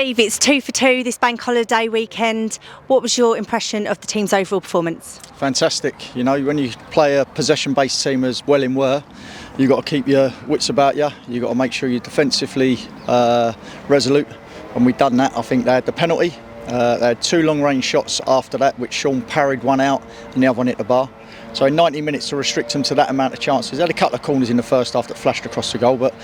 Steve, it's 2 for 2 this bank holiday weekend. What was your impression of the team's overall performance? Fantastic. You know, when you play a possession-based team as Welling were, you've got to keep your wits about you. You've got to make sure you're defensively resolute. And we've done that. I think they had the penalty. They had 2 long-range shots after that, which Sean parried one out and the other one hit the bar. So in 90 minutes to restrict them to that amount of chances. They had a couple of corners in the first half that flashed across the goal, but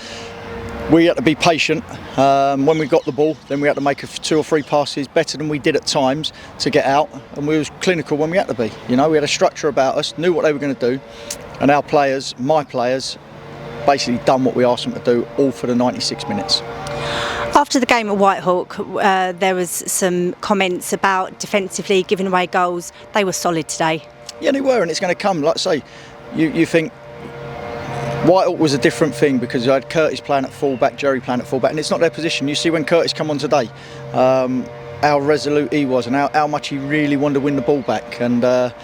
we had to be patient. When we got the ball, then we had to make 2 or 3 passes better than we did at times to get out, and we was clinical when we had to be. You know, we had a structure about us, knew what they were going to do, and our players, my players, basically done what we asked them to do, all for the 96 minutes. After the game at Whitehawk, there was some comments about defensively giving away goals. They were solid today. Yeah, they were, and it's going to come. Like I say, you think Whitehawk was a different thing because you had Curtis playing at full-back, Jerry playing at full-back, and it's not their position. You see when Curtis come on today, how resolute he was and how much he really wanted to win the ball back. And like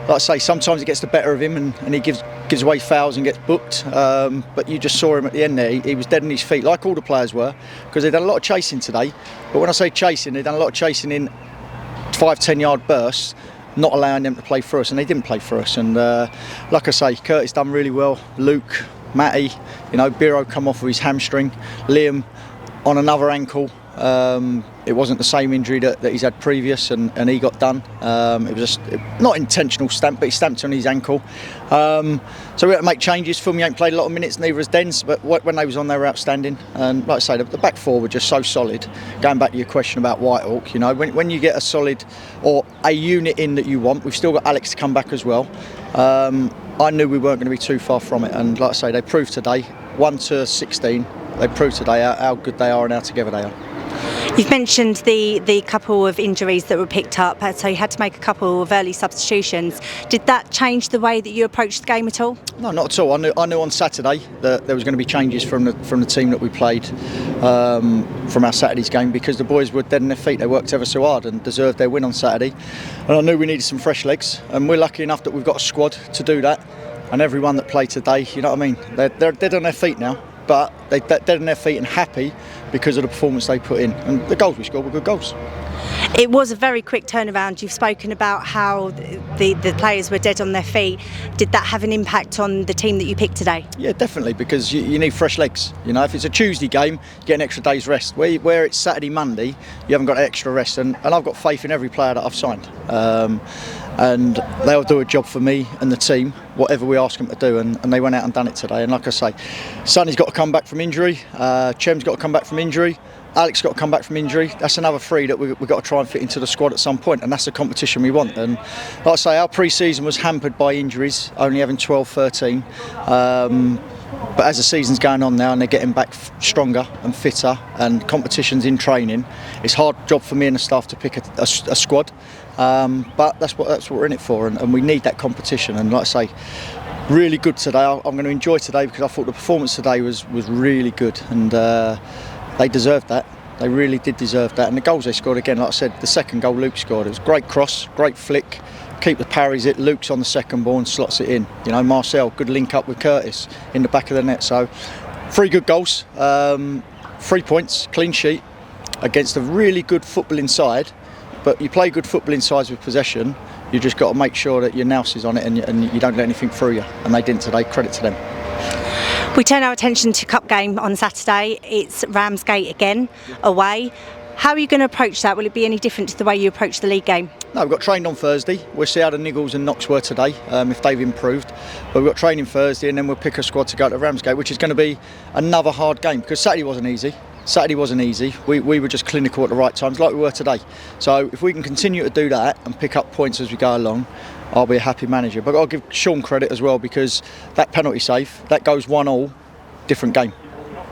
I say, sometimes it gets the better of him and he gives away fouls and gets booked. But you just saw him at the end there. He was dead on his feet, like all the players were, because they'd done a lot of chasing today. But when I say chasing, they'd done a lot of chasing in 5-10 yard bursts, not allowing them to play for us, and they didn't play for us. And like I say, Curtis done really well. Luke, Matty, you know, Biro come off with his hamstring. Liam on another ankle. It wasn't the same injury that he's had previous, and he got done. It was just not intentional stamp, but he stamped on his ankle. So we had to make changes. Filmy ain't played a lot of minutes, neither has Dens, but when they was on, they were outstanding. And like I say, the back four were just so solid. Going back to your question about Whitehawk, you know, when you get a solid or a unit in that you want, we've still got Alex to come back as well. I knew we weren't going to be too far from it, and like I say, they proved today, 1-16. They proved today how good they are and how together they are. You've mentioned the couple of injuries that were picked up, so you had to make a couple of early substitutions. Did that change the way that you approached the game at all? No, not at all. I knew on Saturday that there was going to be changes from the team that we played from our Saturday's game, because the boys were dead on their feet. They worked ever so hard and deserved their win on Saturday. And I knew we needed some fresh legs, and we're lucky enough that we've got a squad to do that. And everyone that played today, you know what I mean? They're dead on their feet now, but they're dead on their feet and happy because of the performance they put in, and the goals we scored were good goals. It was a very quick turnaround. You've spoken about how the players were dead on their feet. Did that have an impact on the team that you picked today? Yeah, definitely, because you need fresh legs. You know, if it's a Tuesday game, you get an extra day's rest. Where it's Saturday, Monday, you haven't got extra rest, and I've got faith in every player that I've signed. And they'll do a job for me and the team, whatever we ask them to do, and they went out and done it today. And like I say, Sonny's got to come back from injury, Chem's got to come back from injury, Alex got to come back from injury. That's another 3 that we've got to try and fit into the squad at some point, and that's the competition we want. And like I say, our pre-season was hampered by injuries, only having 12, 13. But as the season's going on now and they're getting back stronger and fitter and competitions in training, it's a hard job for me and the staff to pick a squad. But that's what we're in it for, and we need that competition. And like I say, really good today. I'm going to enjoy today because I thought the performance today was really good, and they deserved that. They really did deserve that. And the goals they scored, again, like I said, the second goal Luke scored, it was a great cross, great flick. Keep the parries it. Luke's on the second ball and slots it in. You know, Marcel, good link up with Curtis in the back of the net. So 3 good goals, 3 points, clean sheet against a really good footballing side. But you play good footballing sides with possession, you just got to make sure that your nous is on it and you don't let anything through you. And they didn't today. Credit to them. We turn our attention to Cup game on Saturday. It's Ramsgate again, away. How are you going to approach that? Will it be any different to the way you approach the league game? No, we've got trained on Thursday. We'll see how the Niggles and Knox were today, if they've improved. But we've got training Thursday, and then we'll pick a squad to go to Ramsgate, which is going to be another hard game, because Saturday wasn't easy. We were just clinical at the right times, like we were today. So if we can continue to do that and pick up points as we go along, I'll be a happy manager. But I'll give Sean credit as well, because that penalty save, that goes 1-1, different game.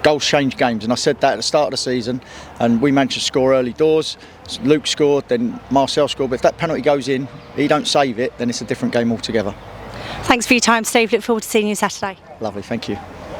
Goals change games, and I said that at the start of the season, and we managed to score early doors. Luke scored, then Marcel scored, but if that penalty goes in, he don't save it, then it's a different game altogether. Thanks for your time, Steve. Look forward to seeing you Saturday. Lovely, thank you.